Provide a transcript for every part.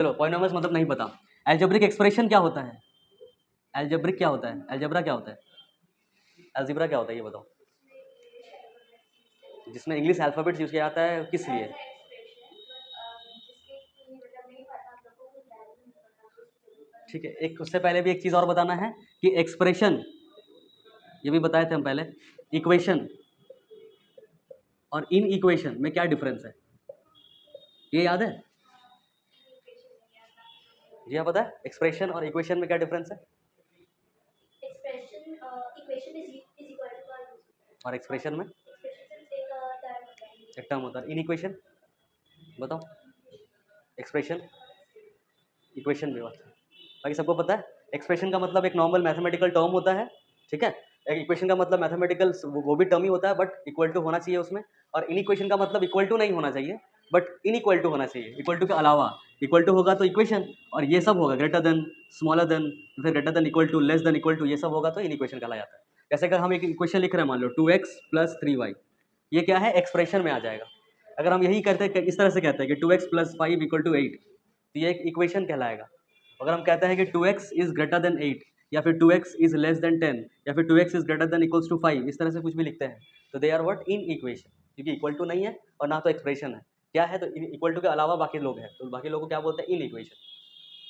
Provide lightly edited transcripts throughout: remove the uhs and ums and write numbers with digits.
चलो पॉलिनोमियल्स मतलब नहीं पता। एल्जेब्रिक एक्सप्रेशन क्या होता है? एल्जेब्रिक क्या होता है? एल्जेब्रा क्या होता है? एल्जेब्रा क्या होता है ये बताओ। जिसमें इंग्लिश अल्फाबेट्स यूज किया जाता है किस लिए? ठीक है, एक उससे पहले भी एक चीज और बताना है कि एक्सप्रेशन, ये भी बताए थे हम पहले, इक्वेशन और इन इक्वेशन में क्या डिफरेंस है, ये याद है? जी हाँ पता है, एक्सप्रेशन और इक्वेशन में क्या डिफरेंस है? और एक्सप्रेशन में एक टर्म होता है। इन इक्वेशन बताओ, एक्सप्रेशन इक्वेशन भी बात, बाकी सबको पता है। एक्सप्रेशन का मतलब एक नॉर्मल मैथमेटिकल टर्म होता है, ठीक है। एक इक्वेशन का मतलब मैथमेटिकल वो भी टर्म ही होता है बट इक्वल टू होना चाहिए उसमें। और इन इक्वेशन का मतलब इक्वल टू नहीं होना चाहिए बट इन इक्वल टू होना चाहिए, इक्वल टू के अलावा। इक्वल टू होगा तो इक्वेशन, और ये सब होगा ग्रेटर देन, स्मॉलर देन, फिर greater than, equal to, less than equal to, ये सब होगा तो इन इक्वेशन कहला जाता है। जैसे अगर हम एक इक्वेशन लिख रहे हैं, मान लो 2x + 3y, ये क्या है, एक्सप्रेशन में आ जाएगा। अगर हम यही करते हैं, इस तरह से कहते हैं कि 2x + 5 = 8, तो ये एक इक्वेशन कहलाएगा। अगर हम कहते हैं कि 2x इज ग्रेटर देन 8, या फिर 2x इज लेस देन 10, या फिर 2x is greater than equals to 5, इस तरह से कुछ भी लिखते हैं, तो they are what, inequation, क्योंकि इक्वल टू नहीं है और ना तो एक्सप्रेशन है। क्या है, तो इक्वल टू के अलावा बाकी लोग हैं, तो बाकी लोगों को क्या बोलते हैं, इन इक्वेशन।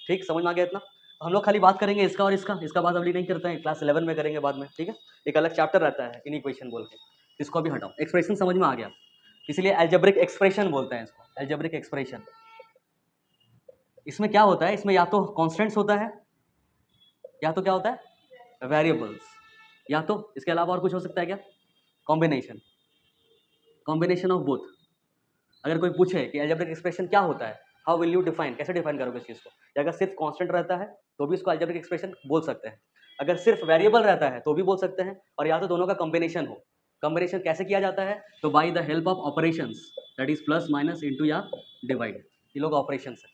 ठीक, समझ में आ गया इतना? तो हम लोग खाली बात करेंगे इसका और इसका बात अभी नहीं करते हैं, क्लास 11 में करेंगे बाद में, ठीक है। एक अलग चैप्टर रहता है इन इक्वेशन बोल के, इसको अभी हटाओ। एक्सप्रेशन समझ में आ गया, इसलिए एल्जेब्रिक एक्सप्रेशन बोलते हैं इसको, एल्जेब्रिक एक्सप्रेशन। इसमें क्या होता है, इसमें या तो कॉन्स्टेंट्स होता है, या तो क्या होता है, वेरिएबल्स, या तो इसके अलावा और कुछ हो सकता है क्या, कॉम्बिनेशन, कॉम्बिनेशन ऑफ बोथ। अगर कोई पूछे कि एल्जेब्रिक एक्सप्रेशन क्या होता है, हाउ विल यू डिफाइन, कैसे डिफाइन करोगे इस चीज़ को? या अगर सिर्फ कांस्टेंट रहता है तो भी इसको एल्जेब्रिक एक्सप्रेशन बोल सकते हैं, अगर सिर्फ वेरिएबल रहता है तो भी बोल सकते हैं, और या तो दोनों का कॉम्बिनेशन हो। कॉम्बिनेशन कैसे किया जाता है, तो by the help of operations, that is plus minus into या डिवाइड, ये लोग ऑपरेशन है।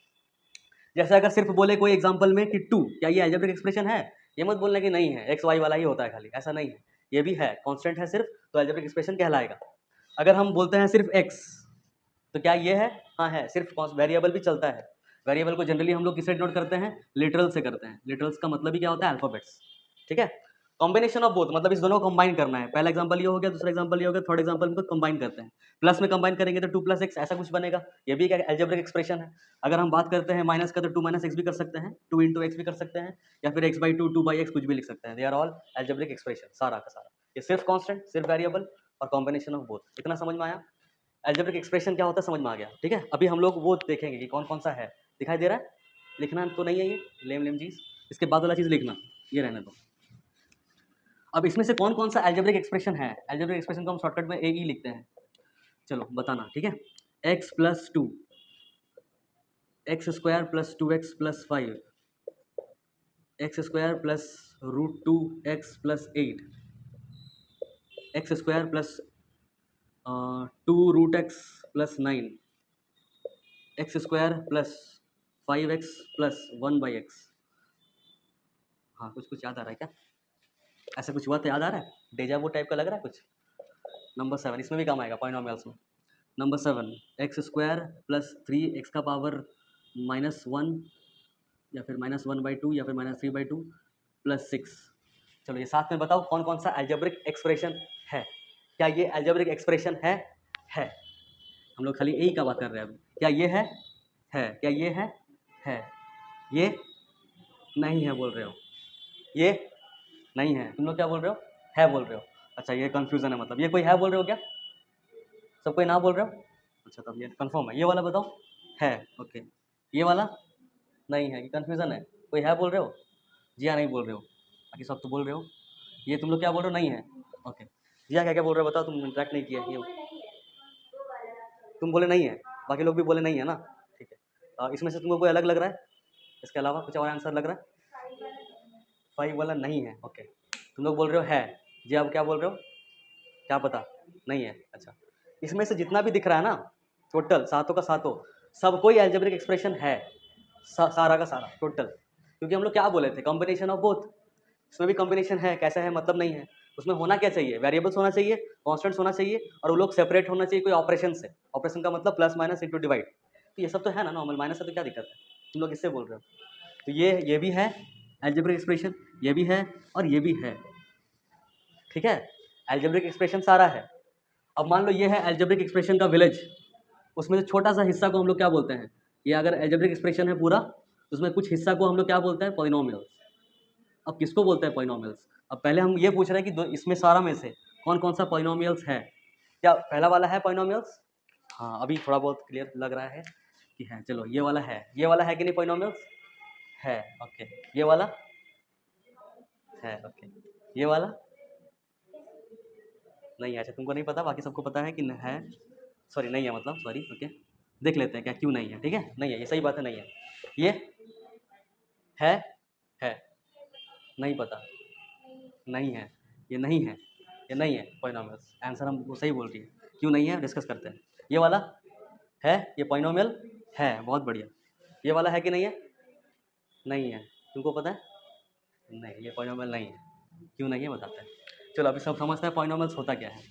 जैसे अगर सिर्फ बोले कोई एग्जांपल में कि 2, क्या ये एल्जेब्रिक एक्सप्रेशन है, ये मत बोलने कि नहीं है, एक्स वाई वाला ही होता है खाली, ऐसा नहीं है, ये भी है, कांस्टेंट है सिर्फ, तो एल्जेब्रिक एक्सप्रेशन कहलाएगा। अगर हम बोलते हैं सिर्फ एक्स, तो क्या ये है, हाँ है, सिर्फ वेरिएबल भी चलता है। वेरिएबल को जनरली हम लोग किससे डिनोट करते हैं, लिटरल से करते हैं। लिटरल्स का मतलब ही क्या होता है, अल्फाबेट्स, ठीक है। कॉम्बिनेशन ऑफ बोथ मतलब इस दोनों को कंबाइन करना है। पहला एग्जांपल ये हो गया, दूसरा एग्जांपल ये हो गया, थर्ड एग्जांपल में कंबाइन करते हैं। प्लस में कंबाइन करेंगे तो 2 + x ऐसा कुछ बनेगा, ये भी एक एल्जेब्रिक एक्सप्रेशन है। अगर हम बात करते हैं माइनस का, तो 2 - x भी कर सकते हैं, 2 × x भी कर सकते हैं, या फिर x/2, 2/x कुछ भी लिख सकते हैं। They are all algebraic expression, सारा का सारा। ये सिर्फ कांस्टेंट, सिर्फ वेरिएबल और कॉम्बिनेशन ऑफ बोथ। इतना समझ में आया? एल्जेब्रिक एक्सप्रेशन क्या होता है समझ में आ गया, ठीक है। अभी हम लोग वो देखेंगे कि कौन कौन सा है, दिखाई दे रहा है? लिखना तो नहीं है ये लेम लेम चीज, इसके बाद वाला चीज लिखना, ये रहने दो। अब इसमें से कौन कौन सा एल्जेब्रिक एक्सप्रेशन है, एल्जेब्रिक एक्सप्रेशन को हम शॉर्टकट में ए ही लिखते हैं, चलो बताना, ठीक है। x + 2, x² + 2x + 5, x² + √2x + 8, x² + 2√x + 9, x² + 5x + 1/x। हाँ, कुछ कुछ याद आ रहा है क्या? ऐसा कुछ हुआ तो याद आ रहा है? डेजा वो टाइप का लग रहा है कुछ? नंबर 7 इसमें भी काम आएगा पॉलिनोमियल्स में। नंबर 7, x² + 3x का पावर -1, या फिर -1/2, या फिर -3/2 + 6। चलो ये साथ में बताओ कौन कौन सा एल्जेब्रिक एक्सप्रेशन है। क्या ये एल्जेब्रिक एक्सप्रेशन है? है। हम लोग खाली यही का बात कर रहे हैं अभी। क्या ये है? है। क्या ये है? है। ये नहीं है बोल रहे हो? ये नहीं है, तुम लोग क्या बोल रहे हो? है बोल रहे हो। अच्छा, ये कंफ्यूजन है, मतलब ये कोई है बोल रहे हो क्या? सब कोई ना बोल रहे हो? अच्छा, तब ये कंफर्म है। ये वाला बताओ, है, ओके। ये वाला नहीं है, कि कंफ्यूजन है, कोई है बोल रहे हो? जी हाँ नहीं बोल रहे हो, बाकी सब तो बोल रहे हो। ये तुम लोग क्या बोल रहे हो, नहीं है, ओके। जी हाँ क्या क्या बोल रहे हो बताओ, तुम इंटरेक्ट नहीं किया ये, तुम बोले नहीं है, बाकी लोग भी बोले नहीं है ना, ठीक है। इसमें से तुमको कोई अलग लग रहा है, इसके अलावा कुछ और आंसर लग रहा है? 5 वाला नहीं है, ओके। तुम लोग बोल रहे हो है, जी आप क्या बोल रहे हो, क्या पता? नहीं है, अच्छा। इसमें से जितना भी दिख रहा है ना, टोटल सातों का सातों, सब कोई एल्जेब्रिक एक्सप्रेशन है, सारा का सारा टोटल। क्योंकि हम लोग क्या बोले थे, कॉम्बिनेशन ऑफ बोथ। इसमें भी कॉम्बिनेशन है, कैसा है मतलब नहीं है। उसमें होना क्या चाहिए, वेरिएबल्स होना चाहिए, कॉन्स्टेंट्स होना चाहिए, और वो लोग सेपरेट होना चाहिए कोई ऑपरेशन से। ऑपरेशन का मतलब प्लस माइनस इंटू डिवाइड, तो ये सब तो है ना नॉर्मल, माइनस है तो क्या दिक्कत है? तुम लोग इससे बोल रहे हो। तो ये भी है एल्जेब्रिक एक्सप्रेशन, ये भी है और ये भी है, ठीक है। एल्जेब्रिक एक्सप्रेशन सारा है। अब मान लो ये है एल्जेब्रिक एक्सप्रेशन का विलेज, उसमें जो छोटा सा हिस्सा को हम लोग क्या बोलते हैं, ये अगर एल्जेब्रिक एक्सप्रेशन है पूरा तो उसमें कुछ हिस्सा को हम लोग क्या बोलते हैं, पॉलिनोमियल्स। अब किसको बोलते हैं पॉलिनोमियल्स? अब पहले हम ये पूछ रहे हैं कि इसमें सारा में से कौन कौन सा पॉलिनोमियल्स है। क्या पहला वाला है पॉलिनोमियल्स? हाँ, अभी थोड़ा बहुत क्लियर लग रहा है कि है। चलो ये वाला है, ये वाला है कि नहीं पॉलिनोमियल्स? है, ओके। ये वाला है, ओके। ये वाला नहीं है। अच्छा, तुमको नहीं पता, बाकी सबको पता है कि है, सॉरी नहीं है, मतलब सॉरी, ओके। देख लेते हैं क्या क्यों नहीं है, ठीक है। नहीं है, ये सही बात है, नहीं है। ये है, है, नहीं पता, नहीं है, ये नहीं है, ये नहीं है पॉलिनोमियल्स। आंसर हम वो सही बोल रही है। क्यों नहीं है डिस्कस करते हैं। ये वाला है, ये पॉलिनोमियल है, बहुत बढ़िया। ये वाला है कि नहीं है? नहीं है। तुमको पता है? नहीं, ये पॉलिनोमियल नहीं है। क्यों नहीं है बताते हैं। चलो अभी सब समझते हैं पॉलिनोमियल्स होता क्या है।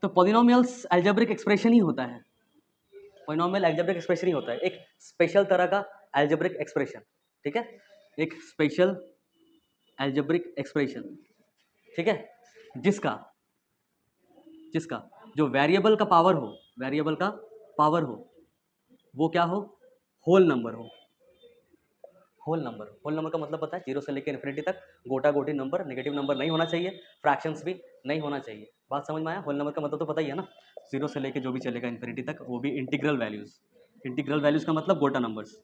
तो पॉलिनोमियल्स अलजेब्रिक एक्सप्रेशन ही होता है। पॉलिनोमियल अलजेब्रिक एक्सप्रेशन ही होता है, एक स्पेशल तरह का अलजेब्रिक एक्सप्रेशन, ठीक है। एक स्पेशल अलजेब्रिक एक्सप्रेशन, ठीक है, जिसका जिसका जो वेरिएबल का पावर हो, वेरिएबल का पावर हो, वो क्या हो, होल नंबर हो। होल नंबर, होल नंबर का मतलब पता है, जीरो से लेकर इन्फिनिटी तक गोटा गोटी नंबर, नेगेटिव नंबर नहीं होना चाहिए, फ्रैक्शंस भी नहीं होना चाहिए। बात समझ में आया? होल नंबर का मतलब तो पता ही है ना, जीरो से लेकर जो भी चलेगा इन्फिनिटी तक, वो भी इंटीग्रल वैल्यूज। इंटीग्रल वैल्यूज का मतलब गोटा नंबर्स,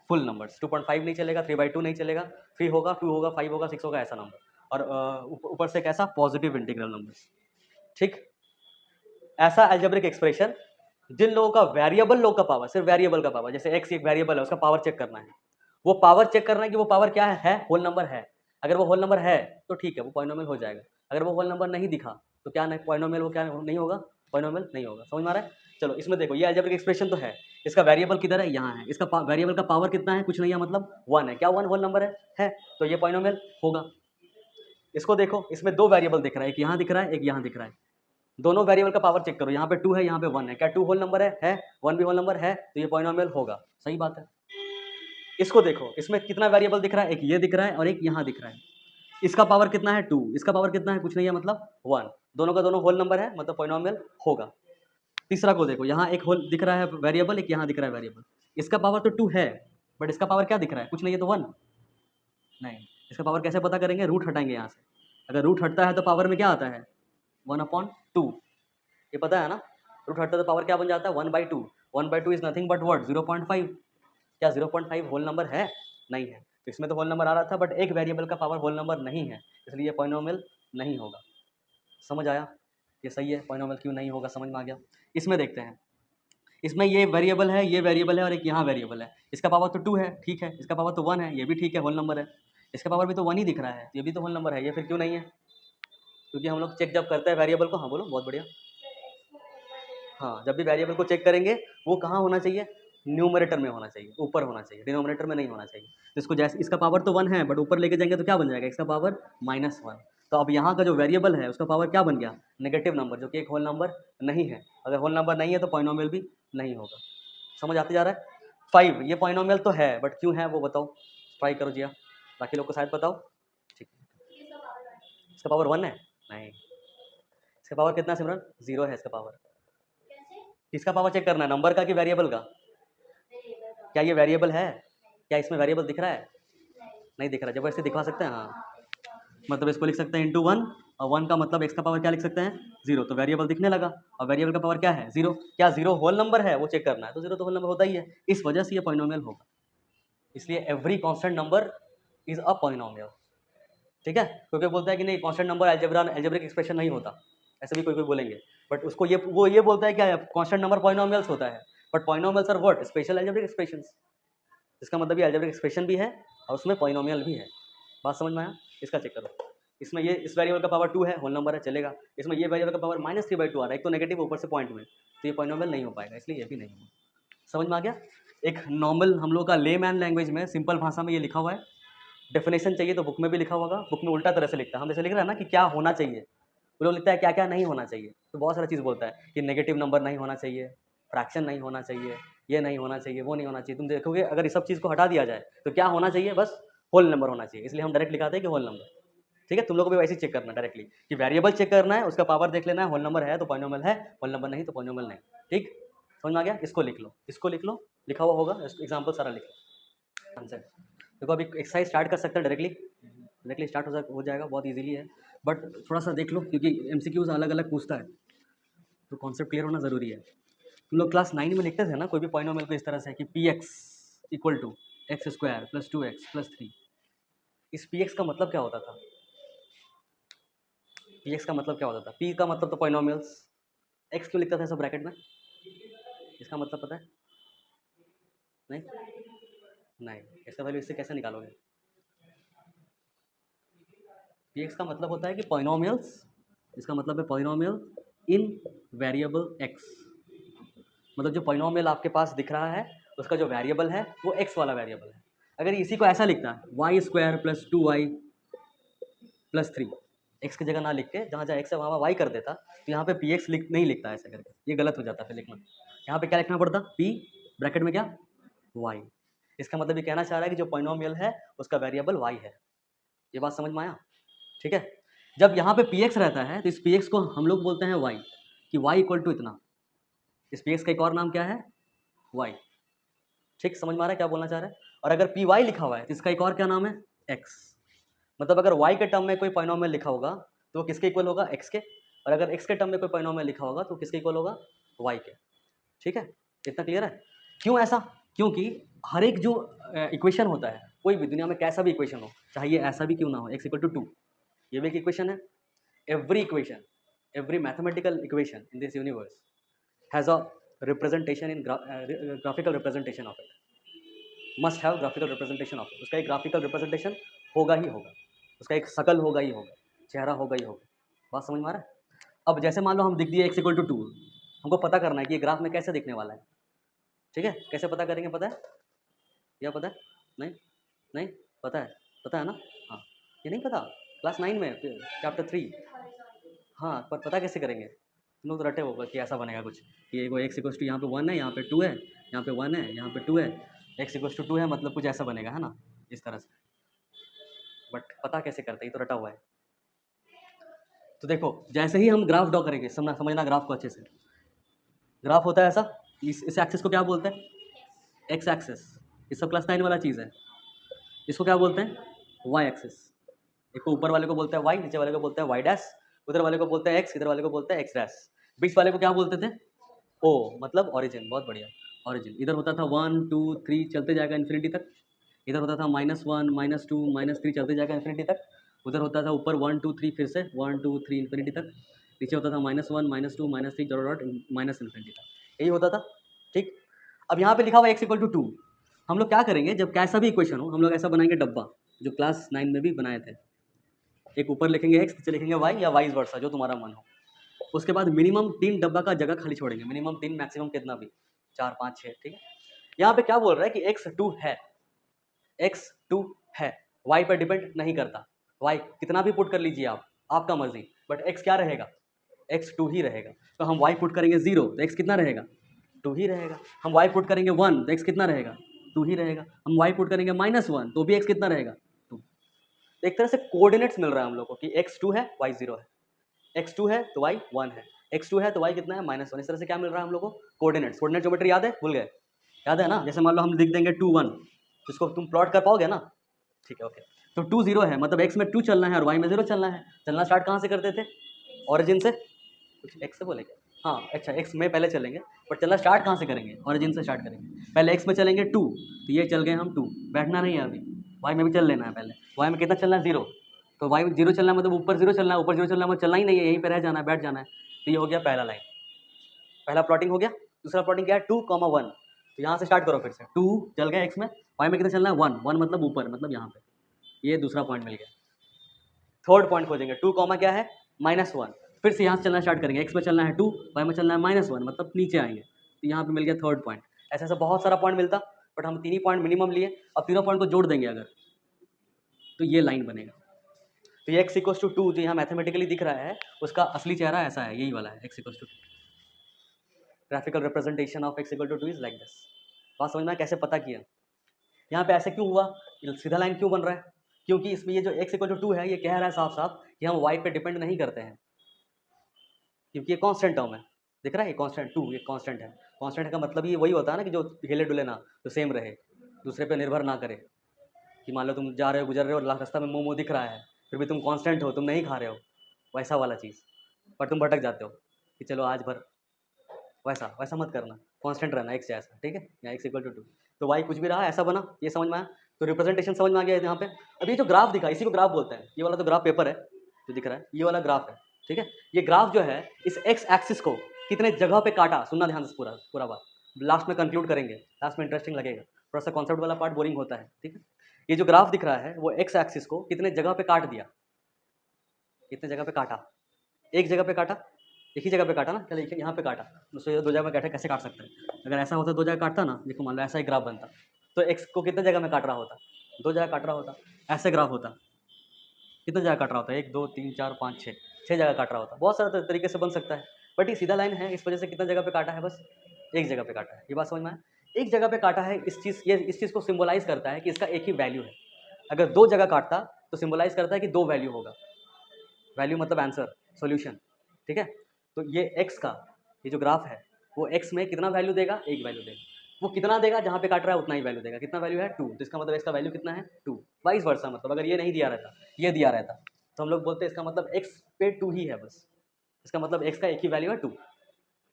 फुल नंबर्स। 2.5 नहीं चलेगा, 3/2 नहीं चलेगा, 3 होगा, 2 होगा, 5 होगा, 6 होगा, ऐसा नंबर। और ऊपर से कैसा, पॉजिटिव इंटीग्रल नंबर्स, ठीक। ऐसा अलजेब्रिक एक्सप्रेशन जिन लोगों का वेरिएबल लोग का पावर, सिर्फ वेरिएबल का पावर, जैसे एक्स एक वेरिएबल है, उसका पावर चेक करना है, वो पावर चेक करना है कि वो पावर क्या है, होल नंबर है। अगर वो होल नंबर है तो ठीक है, वो पॉलिनोमियल हो जाएगा। अगर वो होल नंबर नहीं दिखा तो क्या नहीं, पॉलिनोमियल वो क्या नहीं होगा, पॉलिनोमियल नहीं होगा। समझ में आ रहा है? चलो इसमें देखो, ये अलजेब्रिक एक्सप्रेशन तो है, इसका वेरिएबल किधर है, यहाँ है। इसका वेरिएबल का पावर कितना है, कुछ नहीं है, मतलब 1 है। क्या 1 होल नंबर है, तो ये पॉलिनोमियल होगा। इसको देखो, इसमें दो वेरिएबल दिख रहा है, एक यहाँ दिख रहा है, एक यहाँ दिख रहा है। दोनों वेरिएबल का पावर चेक करो, यहाँ पे 2 है, यहाँ पे 1 है। क्या 2 होल नंबर है, 1 भी होल नंबर है, तो ये पॉलिनोमियल होगा। सही बात है। इसको देखो, इसमें कितना वेरिएबल दिख रहा है, एक ये दिख रहा है और एक यहाँ दिख रहा है। इसका पावर कितना है, 2, इसका पावर कितना है, कुछ नहीं है, मतलब 1। दोनों का दोनों होल नंबर है, मतलब पॉलिनोमियल होगा। तीसरा को देखो, यहाँ एक होल दिख रहा है वेरिएबल, एक यहाँ दिख रहा है वेरिएबल। इसका पावर तो 2 है, बट इसका पावर क्या दिख रहा है, कुछ नहीं है, तो 1 नहीं। इसका पावर कैसे पता करेंगे, रूट हटाएंगे यहाँ से। अगर रूट हटता है तो पावर में क्या आता है, 1/2। ये पता है ना, रूट हटता है तो पावर क्या बन जाता है, 1/2। 1/2 इज नथिंग बट व्हाट, 0.5। क्या 0.5 होल नंबर है? नहीं है। तो इसमें तो होल नंबर आ रहा था, बट एक वेरिएबल का पावर होल नंबर नहीं है, इसलिए पॉलिनोमियल नहीं होगा। समझ आया? ये सही है, पॉलिनोमियल क्यों नहीं होगा, समझ में आ गया। इसमें देखते हैं, इसमें ये वेरिएबल है, ये वेरिएबल है और एक यहाँ वेरिएबल है। इसका पावर तो 2 है, ठीक है। इसका पावर तो 1 है, ये भी ठीक है, होल नंबर है। इसका पावर भी तो 1 ही दिख रहा है, ये भी तो होल नंबर है, ये फिर क्यों नहीं है? क्योंकि हम लोग चेक जब करते हैं वेरिएबल को, हाँ बोलो, बहुत बढ़िया। हाँ, जब भी वेरिएबल को चेक करेंगे वो कहाँ होना चाहिए, न्यूमरेटर में होना चाहिए, ऊपर होना चाहिए, डिनोमिनेटर में नहीं होना चाहिए। तो इसको जैसे, इसका पावर तो 1 है, बट ऊपर लेके जाएंगे तो क्या बन जाएगा, इसका पावर -1। तो अब यहाँ का जो वेरिएबल है उसका पावर क्या बन गया, नेगेटिव नंबर, जो कि एक होल नंबर नहीं है। अगर होल नंबर नहीं है तो पॉलिनोमियल भी नहीं होगा। समझ आते जा रहा है? 5, ये पॉलिनोमियल तो है, बट क्यों है वो बताओ, ट्राई करो जिया, बाकी लोग को शायद बताओ। ठीक है, इसका पावर 1 है, नहीं। इसका पावर कितना है सिमरन, 0 है इसका पावर। किसका पावर चेक करना है, नंबर का कि वेरिएबल का? क्या ये वेरिएबल है, क्या इसमें वेरिएबल दिख रहा है? नहीं दिख रहा, जबरदस्ती दिखवा सकते हैं, हाँ। मतलब इसको लिख सकते हैं इंटू 1, और 1 का मतलब x का पावर क्या लिख सकते हैं, 0। तो वेरिएबल दिखने लगा, और वेरिएबल का पावर क्या है, 0। क्या 0 होल नंबर है, वो चेक करना है, तो 0 तो होल नंबर होता ही है, इस वजह से ये पॉलिनोमियल होगा। इसलिए every constant number is a polynomial, ठीक है। कोई कोई बोलता है कि नहीं कॉन्स्टेंट नंबर एल्जेब्रिक एक्सप्रेशन नहीं होता, ऐसे भी कोई कोई बोलेंगे, बट उसको ये बोलता है क्या, कॉन्स्टेंट नंबर पॉलिनोमियल्स होता है, but polynomials are what, special algebraic expressions. इसका मतलब ये एल्जेब्रिक एक्सप्रेशन भी है और उसमें पॉलिनोमियल भी है। बात समझ में आया? इसका चेक करो, इसमें ये इस वेरिएबल का पावर 2 है, होल नंबर है, चलेगा। इसमें ये वेरिएबल का पावर -3/2 आ रहा है, एक तो नेगेटिव ऊपर से पॉइंट में, तो ये पॉलिनोमियल नहीं हो पाएगा, इसलिए ये भी नहीं होगा। समझ में आ गया? एक नॉर्मल हम लोग का लेमैन लैंग्वेज में, सिंपल भाषा में ये लिखा हुआ है। डेफिनेशन चाहिए तो बुक में भी लिखा होगा, बुक में उल्टा तरह से लिखता है, हम जैसे लिख रहे हैं ना कि क्या होना चाहिए, वो लोग लिखता है क्या क्या नहीं होना चाहिए। तो बहुत सारा चीज़ बोलता है कि नेगेटिव नंबर नहीं होना चाहिए, फ्रैक्शन नहीं होना चाहिए, ये नहीं होना चाहिए, वो नहीं होना चाहिए। तुम देखोगे अगर इस सब चीज़ को हटा दिया जाए तो क्या होना चाहिए, बस होल नंबर होना चाहिए। इसलिए हम डायरेक्ट लिखाते हैं कि होल नंबर। ठीक है, तुम लोगों को भी वैसे ही चेक करना डायरेक्टली कि वेरिएबल चेक करना है, उसका पावर देख लेना है, होल नंबर है तो पॉलिनोमियल है, होल नंबर नहीं तो पॉलिनोमियल नहीं। ठीक, समझ में आ गया? इसको लिख लो, इसको लिख लो, लिखा हुआ होगा, एग्जाम्पल सारा लिख लो आंसर। देखो अभी एक्सरसाइज स्टार्ट कर सकते हैं डायरेक्टली स्टार्ट हो जाएगा, बहुत ईजिली है। बट थोड़ा सा देख लो क्योंकि एमसीक्यूज अलग अलग पूछता है, तो कॉन्सेप्ट क्लियर होना ज़रूरी है। तुम लोग क्लास 9 में लिखते थे ना कोई भी पॉलिनोमियल को इस तरह से कि P x equal to x square plus 2x plus 3। इस पी एक्स का मतलब क्या होता था? पी एक्स का मतलब क्या होता था? पी का मतलब तो पॉलिनोमियल्स, एक्स क्यों लिखता था सब ब्रैकेट में? इसका मतलब पता है? नहीं नहीं, इसका वैल्यू इससे कैसे निकालोगे? पी एक्स का मतलब होता है कि पॉलिनोमियल्स, इसका मतलब है पॉलिनोमियल इन वेरिएबल एक्स। मतलब जो पॉलिनोमियल आपके पास दिख रहा है उसका जो वेरिएबल है वो एक्स वाला वेरिएबल है। अगर इसी को ऐसा लिखता है y square plus 2y plus 3, x की जगह ना लिख के जहाँ जहाँ एक्स है वहाँ वाई कर देता, तो यहाँ पे पी एक्स नहीं लिखता ऐसे करके, ये गलत हो जाता फिर लिखना। यहाँ पे क्या लिखना पड़ता? पी ब्रैकेट में क्या? वाई। इसका मतलब ये कहना चाह रहा है कि जो पॉलिनोमियल है उसका वेरिएबल वाई है। ये बात समझ में आया? ठीक है, जब यहाँ पे पी एक्स रहता है तो इस पी एक्स को हम लोग बोलते हैं वाई, कि वाई इक्वल टू इतना। इस पी एक्स का एक और नाम क्या है? वाई। ठीक, समझ में आ रहा है क्या बोलना चाह रहा है? और अगर पी वाई लिखा हुआ है तो इसका एक और क्या नाम है? एक्स। मतलब अगर y के टर्म में कोई पॉलिनोमियल लिखा होगा तो वो किसके इक्वल होगा? x के। और अगर x के टर्म में कोई पॉलिनोमियल लिखा होगा तो किसके इक्वल होगा? y के। ठीक है, इतना क्लियर है? क्यों ऐसा? क्योंकि हर एक जो इक्वेशन होता है, कोई भी दुनिया में कैसा भी इक्वेशन हो, चाहे ये ऐसा भी क्यों ना हो, x इक्वल टू 2, ये भी एक इक्वेशन है। Every equation, every mathematical equation in this universe has a representation in graphical representation of it, must have graphical representation of it. उसका एक ग्राफिकल रिप्रेजेंटेशन होगा ही होगा, उसका एक शकल होगा ही होगा, चेहरा होगा ही होगा। बात समझ में आ रहा है? अब जैसे मान लो हम लिख दिए एक्स इक्वल टू 2, हमको पता करना है कि ये ग्राफ में कैसे दिखने वाला है। ठीक है, कैसे पता करेंगे? पता है? या पता है? नहीं नहीं पता है? पता है ना? हाँ, ये नहीं पता? क्लास 9 में चैप्टर 3। हाँ, पर पता कैसे करेंगे? तुम लोग तो रटे होगा कि ऐसा बनेगा कुछ कि एगो एक्स इक्वल टू यहाँ पे 1 है, यहाँ पे 2 है, यहाँ पे 1 है, यहाँ पे 2 है, एक्स इक्वल टू 2 है, मतलब कुछ ऐसा बनेगा, है ना, इस तरह से। बट पता कैसे करते हैं? ये तो रटा हुआ है। तो देखो जैसे ही हम ग्राफ ड्रॉ करेंगे, समझना ग्राफ को अच्छे से। ग्राफ होता है ऐसा, इस एक्सिस को क्या बोलते हैं? X axis. ये सब क्लास 9 वाला चीज़ है। इसको क्या बोलते हैं? Y axis. एक को ऊपर वाले को बोलते हैं वाई, नीचे वाले को बोलते हैं वाई डैश, उधर वाले को बोलते हैं एक्स, इधर वाले को बोलते हैं एक्स डैश, बीच वाले को क्या बोलते थे? ओ, मतलब ओरिजिन। बहुत बढ़िया, ओरिजिन। इधर होता था 1 2 3 चलते जाएगा इन्फिनिटी तक, इधर होता था -1 -2 -3 चलते जाएगा इन्फिनिटी तक, उधर होता था ऊपर 1 2 3 फिर से 1 2 3 इन्फिनिटी तक, नीचे होता था -1 -2 -3 डॉट माइनस इन्फिनिटी तक, यही होता था। ठीक, अब यहाँ पे लिखा हुआ एक्स इक्वल टू 2। हम लोग क्या करेंगे, जब कैसा भी इक्वेशन हो हम लोग ऐसा बनाएंगे डब्बा, जो क्लास 9 में भी बनाए थे। एक ऊपर लिखेंगे एक्स, नीचे लिखेंगे वाई, या वाइस वर्सा, जो तुम्हारा मन हो। उसके बाद मिनिमम 3 डब्बा का जगह खाली छोड़ेंगे, मिनिमम 3, मैक्सिमम कितना भी 4 5 6। ठीक है, यहाँ पे क्या बोल रहा है कि x2 है, x2 है, y पर डिपेंड नहीं करता। y कितना भी पुट कर लीजिए आप, आपका मर्जी, बट x क्या रहेगा? x2 ही रहेगा। तो हम y पुट करेंगे 0 तो x कितना रहेगा? 2 ही रहेगा। हम y पुट करेंगे 1 तो x कितना रहेगा? 2 ही रहेगा। हम y पुट करेंगे -1 तो भी x कितना रहेगा? 2। एक तरह से कोऑर्डिनेट्स मिल रहा है हम लोग को कि x2 है, y 0 है, x2 है तो y 1 है, x2 है तो y कितना है? -1। इस तरह से क्या मिल रहा है हम लोग को? कोऑर्डिनेट्स। कोऑर्डिनेट ज्योमेट्री याद है? भूल गए? याद है ना? जैसे मान लो हम लिख देंगे 2 1, तो इसको तुम प्लॉट कर पाओगे ना? ठीक है, ओके। तो 2 0 है, मतलब x में 2 चलना है और y में 0 चलना है। चलना स्टार्ट कहाँ से करते थे? ओरिजिन से। कुछ x से बोलेंगे? हाँ, अच्छा, x में पहले चलेंगे, बट चलना स्टार्ट कहाँ से करेंगे? ओरिजिन से स्टार्ट करेंगे। पहले x में चलेंगे 2, तो ये चल गए हम 2, बैठना नहीं है अभी, y में भी चल लेना है। पहले y में कितना चलना है? 0, तो y में 0 चलना है, मतलब ऊपर 0 चलना है, ऊपर 0 चलना है, मतलब चलना ही नहीं है, यहीं पर रह जाना है, बैठ जाना है। तो ये हो गया पहला लाइन, पहला प्लॉटिंग हो गया। दूसरा प्लॉटिंग क्या है? 2, 1। तो यहाँ से स्टार्ट करो फिर से, 2 चल गए x में, y में कितना चलना है? 1, 1 मतलब ऊपर, मतलब यहाँ पे, ये दूसरा पॉइंट मिल गया। थर्ड पॉइंट खोजेंगे, 2, क्या है? -1। फिर से यहाँ से चलना स्टार्ट करेंगे, x में चलना है 2, y में चलना है -1, मतलब नीचे आएंगे, तो यहाँ पे मिल गया थर्ड पॉइंट। ऐसे ऐसा बहुत सारा पॉइंट मिलता, बट हम 3 ही पॉइंट मिनिमम लिए। अब तीनों पॉइंट को जोड़ देंगे अगर, तो ये लाइन बनेगा। तो ये x इक्वल टू 2 जो यहाँ मैथमेटिकली दिख रहा है, उसका असली चेहरा ऐसा है, यही वाला है, x equal to 2। Graphical representation of x equal to 2 is like this. बात समझ में आया कैसे पता किया? यहाँ पे ऐसे क्यों हुआ, सीधा लाइन क्यों बन रहा है? क्योंकि इसमें ये जो x इक्वल टू 2 है, ये कह रहा है साफ साफ कि हम y पे डिपेंड नहीं करते हैं, क्योंकि ये कांस्टेंट टर्म है। दिख रहा है, ये कांस्टेंट 2 ये कांस्टेंट है। कांस्टेंट का मतलब ये वही होता है ना कि जो हिले डुले ना, तो सेम रहे, दूसरे पे निर्भर ना करे। कि मान लो तुम जा रहे हो, गुजर रहे हो, रास्ता में मोमो दिख रहा है, फिर भी तुम कांस्टेंट हो, तुम नहीं खा रहे हो, वैसा वाला चीज़। पर तुम भटक जाते हो कि चलो आज भर, वैसा वैसा मत करना, कांस्टेंट रहना x जैसा, ठीक है? या x इक्वल टू 2, तो y कुछ भी रहा ऐसा बना, ये समझ में आया? तो रिप्रेजेंटेशन समझ में आ गया यहाँ पे। अब ये जो ग्राफ दिखा, इसी को ग्राफ बोलते हैं। ये वाला तो ग्राफ पेपर है जो दिख रहा है, ये वाला ग्राफ है, ठीक है? ये ग्राफ जो है इस x एक्सिस को कितने जगह पे काटा, सुनना ध्यान से पूरा पूरा बात, लास्ट में कंक्लूड करेंगे, लास्ट में इंटरेस्टिंग लगेगा, थोड़ा सा कॉन्सेप्ट वाला पार्ट बोरिंग होता है, ठीक है? ये जो ग्राफ दिख रहा है वो x एक्सिस को कितने जगह पे काट दिया, कितने जगह पे काटा? एक जगह पे काटा, एक ही जगह पे काटा ना, चलो यहाँ पे काटा, दूसरे दो जगह में काटा, कैसे काट सकते हैं? अगर ऐसा होता दो जगह काटता ना, देखो मान लो ऐसा ही ग्राफ बनता, तो x को कितने जगह में काट रहा होता? दो जगह काट रहा होता। ऐसे ग्राफ होता, कितने जगह काट रहा होता? 1 2 3 4 5 6, 6 जगह काट रहा होता। बहुत सारे तरीके से बन सकता है, बट ये सीधा लाइन है, इस वजह से कितना जगह पे काटा है? बस एक जगह पे काटा है। ये बात समझ में आया? एक जगह पे काटा है, इस चीज़ को सिम्बोलाइज करता है कि इसका एक ही वैल्यू है। अगर दो जगह काटता तो सिम्बोलाइज करता है कि दो वैल्यू होगा। वैल्यू मतलब आंसर, सॉल्यूशन, ठीक है? तो ये x का ये जो ग्राफ है वो x में कितना वैल्यू देगा? एक वैल्यू देगा। वो कितना देगा? जहाँ पे काट रहा है उतना ही वैल्यू देगा। कितना वैल्यू है? 2, तो इसका मतलब x का वैल्यू कितना है? 2। वाइस वर्सा, मतलब अगर ये नहीं दिया रहता, ये दिया रहता, तो हम लोग बोलते हैं इसका मतलब x पे 2 ही है बस। इसका मतलब x का एक ही वैल्यू है 2।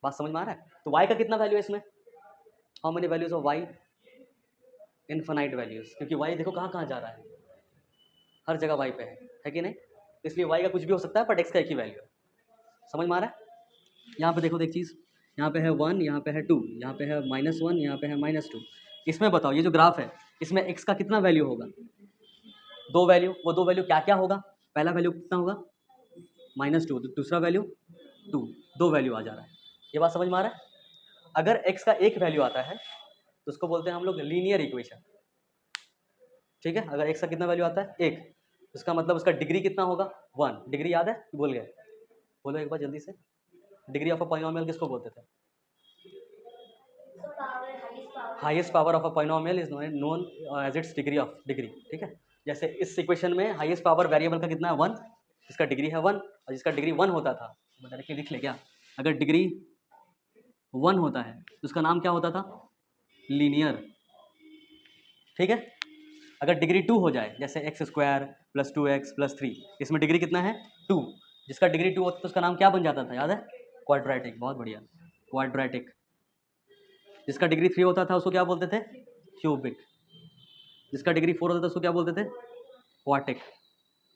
बात समझ में आ रहा है? तो y का कितना वैल्यू है इसमें? How many values of y? Infinite values, क्योंकि y देखो कहाँ कहाँ जा रहा है, हर जगह y पे है कि नहीं? इसलिए y का कुछ भी हो सकता है, बट x का एक ही वैल्यू है। समझ में आ रहा है? यहाँ पे देखो, एक चीज़, यहाँ पे है 1, यहाँ पे है 2, यहाँ पे है -1, यहाँ पे है -2। इसमें बताओ ये जो ग्राफ है इसमें x का कितना वैल्यू होगा? दो वैल्यू। वो दो वैल्यू क्या क्या होगा? पहला वैल्यू कितना होगा? -2, दूसरा वैल्यू 2, दो वैल्यू आ जा रहा है। ये बात समझ में आ रहा है? अगर x का एक वैल्यू आता है तो उसको बोलते हैं हम लोग लीनियर इक्वेशन, ठीक है? अगर x का कितना वैल्यू आता है? एक, उसका मतलब उसका डिग्री कितना होगा? 1। डिग्री याद है? भूल गए? बोलो एक बार जल्दी से। डिग्री ऑफ अ पॉलिनोमियल किसको बोलते थे? Highest power of a polynomial is known as its degree of degree, ठीक है? जैसे इस इक्वेशन में हाईएस्ट पावर वेरिएबल का कितना है? 1, जिसका डिग्री है 1, और जिसका डिग्री 1 होता था, डायरेक्टली लिख ले क्या? अगर डिग्री 1 होता है तो उसका नाम क्या होता था? लीनियर, ठीक है? अगर डिग्री 2 हो जाए, जैसे x² + 2x + 3, इसमें डिग्री कितना है? 2, जिसका डिग्री 2 होता तो उसका नाम क्या बन जाता था? याद है? क्वाड्रेटिक। बहुत बढ़िया, क्वाड्रेटिक। जिसका डिग्री 3 होता था उसको क्या बोलते थे? क्यूबिक। जिसका डिग्री 4 होता था उसको क्या बोलते थे? क्वाटिक।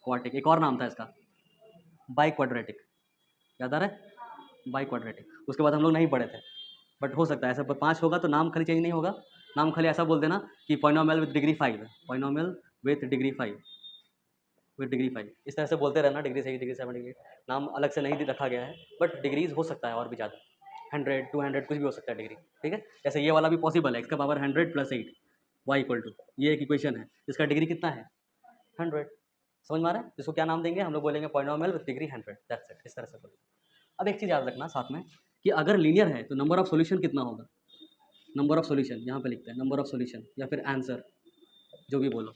क्वाटिक, एक और नाम था इसका, बाई क्वाड्रेटिक। याद आ रहा है? By quadratic. उसके बाद हम लोग नहीं पढ़े थे, बट हो सकता है ऐसा 5 होगा तो नाम खाली चेंज नहीं होगा, नाम खाली ऐसा बोल देना कि पॉलिनोमियल विद डिग्री 5 है, polynomial with degree 5, with degree 5, इस तरह से बोलते रहना। डिग्री 6, डिग्री 7, डिग्री, नाम अलग से नहीं रखा गया है, बट डिग्रीज हो सकता है और भी ज़्यादा, 100 200 कुछ भी हो सकता है डिग्री, ठीक है? जैसे ये वाला भी पॉसिबल है, x का पावर 100 + 8 y = टू, ये एक इक्वेशन है जिसका डिग्री कितना है? 100। समझ में आ रहा है? इसको क्या नाम देंगे? हम लोग बोलेंगे polynomial with degree 100, that's it. इस तरह से बोलेंगे। अब एक चीज़ याद रखना साथ में कि अगर लीनियर है तो नंबर ऑफ सॉल्यूशन कितना होगा? नंबर ऑफ सॉल्यूशन यहाँ पे लिखते हैं, नंबर ऑफ सॉल्यूशन या फिर आंसर, जो भी बोलो,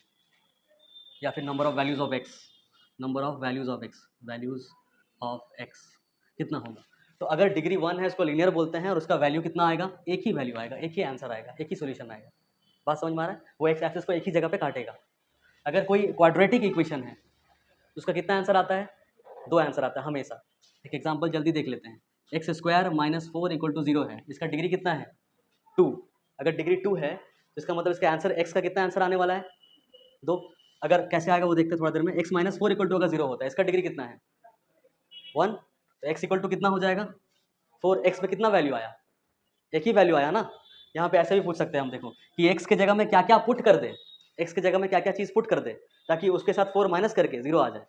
या फिर number of values of x, number of values of x, values of x कितना होगा? तो अगर डिग्री 1 है उसको लीनियर बोलते हैं, और उसका वैल्यू कितना आएगा? एक ही वैल्यू आएगा, एक ही आंसर आएगा, एक ही सॉल्यूशन आएगा। बात समझ में आ रहा है? वो एक्स एक्सिस को एक ही जगह पे काटेगा। अगर कोई क्वाड्रेटिक इक्वेशन है तो उसका कितना आंसर आता है? दो आंसर आता है हमेशा। एक एग्जाम्पल जल्दी देख लेते हैं। x² - 4 = 0 है, इसका डिग्री कितना है? 2। अगर डिग्री 2 है तो इसका मतलब इसका आंसर x का कितना आंसर आने वाला है? 2। अगर कैसे आएगा वो देखते हैं थोड़ा देर में। x - 4 = अगर 0 होता है, इसका डिग्री कितना है? 1, तो x = कितना हो जाएगा? 4। x में कितना वैल्यू आया? एक ही वैल्यू आया ना। यहाँ पे ऐसे भी पूछ सकते हैं हम, देखो कि x के जगह में क्या क्या पुट कर दे, x के जगह में क्या क्या चीज़ पुट कर दे ताकि उसके साथ 4 माइनस करके 0 आ जाए।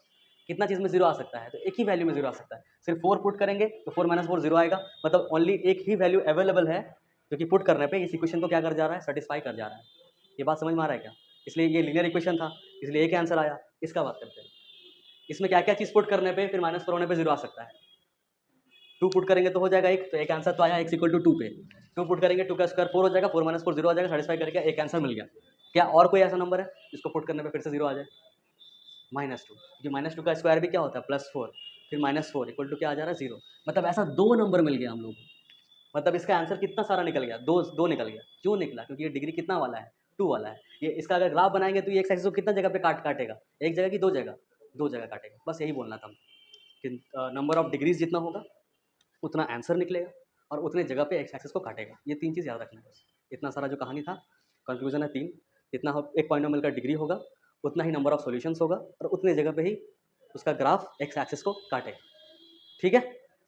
कितना चीज़ में 0 आ सकता है? तो एक ही वैल्यू में 0 आ सकता है। सिर्फ 4 पुट करेंगे तो 4 - 4 0 आएगा, मतलब ओनली एक ही वैल्यू अवेलेबल है जो कि पुट करने पे इस इक्वेशन को क्या कर जा रहा है? सेटिस्फाई कर जा रहा है। ये बात समझ में आ रहा है क्या? इसलिए ये लीनियर इक्वेशन था, इसलिए एक आंसर आया। इसका बात करते हैं, इसमें क्या क्या चीज़ पुट करने पे फिर -4 होने पे 0 आ सकता है? 2 पुट करेंगे तो हो जाएगा 1, तो एक आंसर तो आया x = 2 पे। टू पुट करेंगे, 2 का स्क्वायर 4 हो जाएगा, 4 माइनस 4 0 आ जाएगा, सेटिस्फाई करके एक आंसर मिल गया। क्या और कोई ऐसा नंबर है जिसको पुट करने पे फिर से 0 आ जाए? -2, क्योंकि -2 का स्क्वायर भी क्या होता है +4, फिर -4 इक्वल टू क्या आ जा रहा है 0। मतलब ऐसा 2 नंबर मिल गया हम लोग को। मतलब इसका आंसर कितना सारा निकल गया, 2 निकल गया। क्यों निकला? क्योंकि ये डिग्री कितना वाला है, 2 वाला है। ये इसका अगर ग्राफ बनाएंगे तो ये एक्स एक्सिस को कितना जगह पे काटेगा, एक जगह की दो जगह? दो जगह काटेगा। बस यही बोलना था कि नंबर ऑफ डिग्रीज जितना होगा उतना आंसर निकलेगा और उतने जगह पे एक्स एक्सिस को काटेगा। ये 3 चीज़ याद रखना है बस। इतना सारा जो कहानी था, कंक्लूजन है 3। जितना एक पॉलिनोमियल का डिग्री होगा उतना ही नंबर ऑफ सॉल्यूशंस होगा और उतने जगह पे ही उसका ग्राफ एक्स एक्सिस को काटेगा। ठीक है,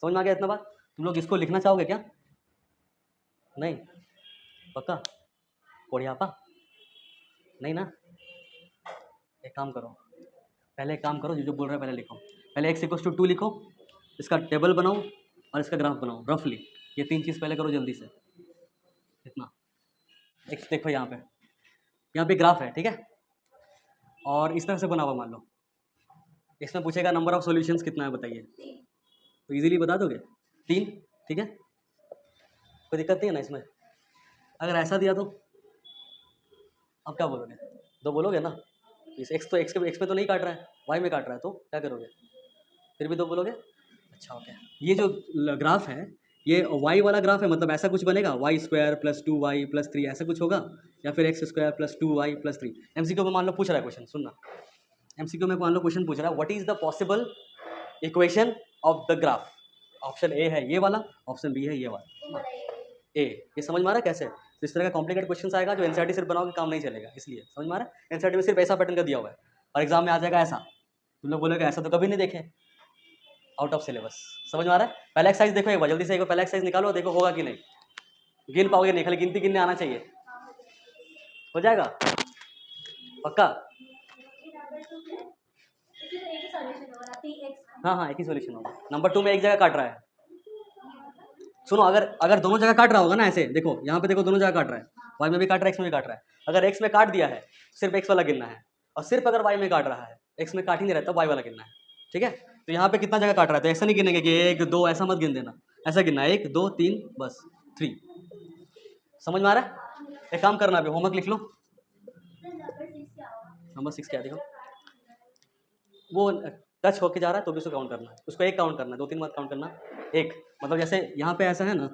समझ में आ गया इतना बात? तुम लोग इसको लिखना चाहोगे क्या? नहीं? पक्का? कोड़ियापा? नहीं ना? एक काम करो, पहले एक काम करो, जो बोल रहा है पहले लिखो। पहले x इक्वल टू 2 लिखो, इसका टेबल बनाओ और इसका ग्राफ बनाओ रफली। ये 3 चीज़ पहले करो जल्दी से। इतना x देखो यहाँ पे ग्राफ है, ठीक है? और इस तरह से बना हुआ मान लो। इसमें पूछेगा नंबर ऑफ सॉल्यूशंस कितना है बताइए, तो इजीली बता दोगे 3, ठीक है? कोई दिक्कत नहीं है ना इसमें? अगर ऐसा दिया तो अब क्या बोलोगे? 2 बोलोगे ना? इस x तो x पे तो नहीं काट रहा है, y में काट रहा है, तो क्या करोगे? फिर भी 2 बोलोगे? अच्छा ओके। ये जो ग्राफ है ये y वाला ग्राफ है, मतलब ऐसा कुछ बनेगा y square plus 2y plus 3 ऐसा कुछ होगा, या फिर x square plus 2y plus 3। MCQ में मान लो पूछ रहा है क्वेश्चन, सुनना। एमसीक्यू में मान लो क्वेश्चन पूछ रहा है what is the possible equation of the graph. Option A है ये वाला, ऑप्शन बी है ये वाला। ए, ये समझ में आ रहा है कैसे? तो इस तरह का कॉम्प्लिकेटेड क्वेश्चन आएगा जो एनसीईआरटी सिर्फ बनाओगे काम नहीं चलेगा, इसलिए समझ में आ रहा है? एनसीईआरटी में सिर्फ ऐसा पैटर्न का दिया हुआ है और एग्जाम में आ जाएगा ऐसा। तुम लोग बोलोगे ऐसा तो कभी नहीं देखे, आउट ऑफ सिलेबस। समझ में आ रहा है? पहला एक्सरसाइज देखो एक बार जल्दी से, एक बार पहला एक्सरसाइज निकालो, देखो होगा कि नहीं। गिन पाओगे नहीं, खाली गिनती गिनने आना चाहिए। हो जाएगा पक्का? हाँ, एक ही सॉल्यूशन होगा। नंबर 2 में एक जगह काट रहा है। सुनो, अगर दोनों जगह काट रहा होगा ना, ऐसे देखो यहाँ पे देखो दोनों जगह काट रहा है, वाई में भी काट रहा है, एक्स में भी काट रहा है। अगर एक्स में काट दिया है सिर्फ एक्स वाला गिनना है, और सिर्फ अगर वाई में काट रहा है, एक्स में काट ही नहीं रहता, वाई वाला गिनना है। ठीक है? तो यहाँ पे कितना जगह काट रहा है, तो ऐसा नहीं गिनेंगे कि 1 2 ऐसा मत गिन देना, ऐसा गिनना है 1 2 3 बस 3। समझ में आ रहा है? एक काम करना, अभी होमवर्क लिख लो। नंबर 6 क्या देखो, वो टच होके जा रहा है तो भी उसको काउंट करना है, उसको एक काउंट करना है, 2 3 मत काउंट करना। एक मतलब जैसे यहाँ पे ऐसा है ना,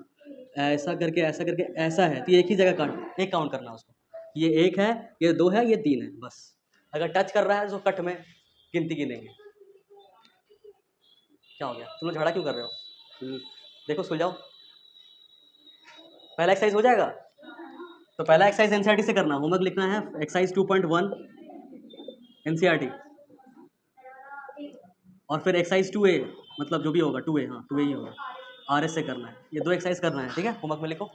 ऐसा करके ऐसा है, तो ये एक ही जगह काउंट, एक काउंट करना है उसको। ये 1 है, ये 2 है, ये 3 है, बस। अगर टच कर रहा है तो कट में गिनती गिनेंगे। क्या हो गया, तुम लोग झगड़ा क्यों कर रहे हो? देखो सुलझाओ। पहला एक्सरसाइज हो जाएगा, तो पहला एक्सरसाइज एनसीईआरटी से करना। होमवर्क लिखना है एक्सरसाइज 2.1 एनसीईआरटी, और फिर एक्सरसाइज 2A, मतलब जो भी होगा 2A, हाँ 2A ही होगा, आरएस से करना है। ये 2 एक्सरसाइज करना है, ठीक है? होमवर्क में लिखो।